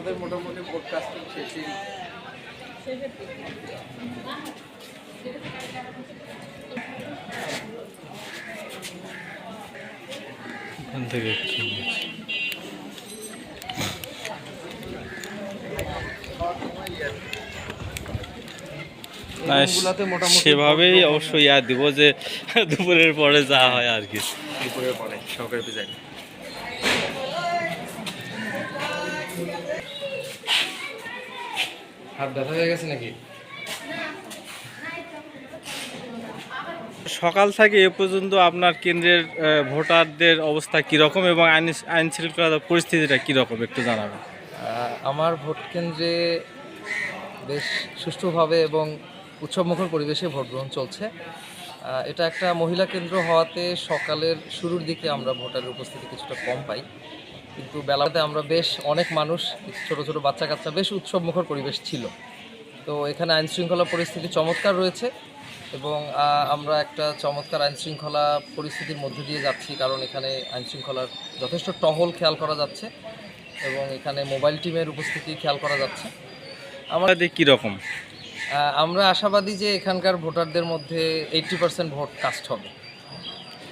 আমাদের মোটামুটি পডকাস্টিং শেষই। সেভাবেই অবশ্যই দিব যে দুপুরের পরে যা হয় আর কি। দুপুরের পরে সকালের পিজাই হাত ব্যথা হয়ে গেছে নাকি? সকাল থেকে এ পর্যন্ত আপনার কেন্দ্রের ভোটারদের অবস্থা কীরকম এবং আইন শৃঙ্খলা পরিস্থিতিটা কীরকম একটু জানাবেন। আমার ভোট কেন্দ্রে বেশ সুষ্ঠুভাবে এবং উৎসবমুখর পরিবেশে ভোট গ্রহণ চলছে। এটা একটা মহিলা কেন্দ্র হওয়াতে সকালের শুরুর দিকে আমরা ভোটারের উপস্থিতি কিছুটা কম পাই, কিন্তু বেলাতে আমরা বেশ অনেক মানুষ, ছোট ছোট বাচ্চা কাচ্চা, বেশ উৎসবমুখর পরিবেশ ছিল। তো এখানে আইন শৃঙ্খলা পরিস্থিতি চমৎকার রয়েছে এবং আমরা একটা চমৎকার আইন শৃঙ্খলা পরিস্থিতির মধ্যে দিয়ে যাচ্ছি, কারণ এখানে আইন শৃঙ্খলার যথেষ্ট টহল খেয়াল করা যাচ্ছে এবং এখানে মোবাইল টিমের উপস্থিতি খেয়াল করা যাচ্ছে। আমাদের কীরকম? আমরা আশাবাদী যে এখানকার ভোটারদের মধ্যে 80% ভোট কাস্ট হবে।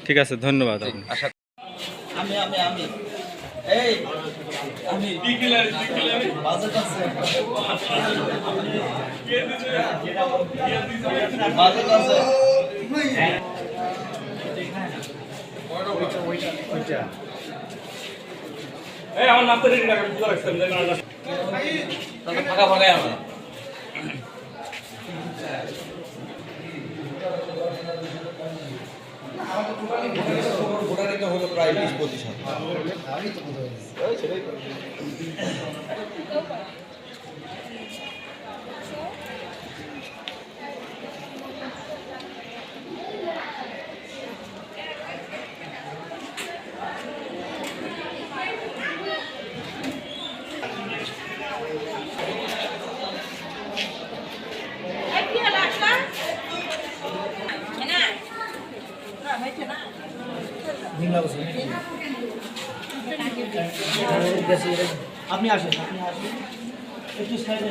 ঠিক আছে, ধন্যবাদ। আশা আমি আমি আমি এই আমি ডিক্লেয়ার বাজেট আছে বাজেট আছে এই আমার নাম তো রেডি রাখা আমি পুরো এক্সটেন্ড দেব না তাহলে ফাঁকা ফাঁকাই আমরা ভোটারিং হলো প্রায় 20-25%। আপনি আসেন একটু সাইডে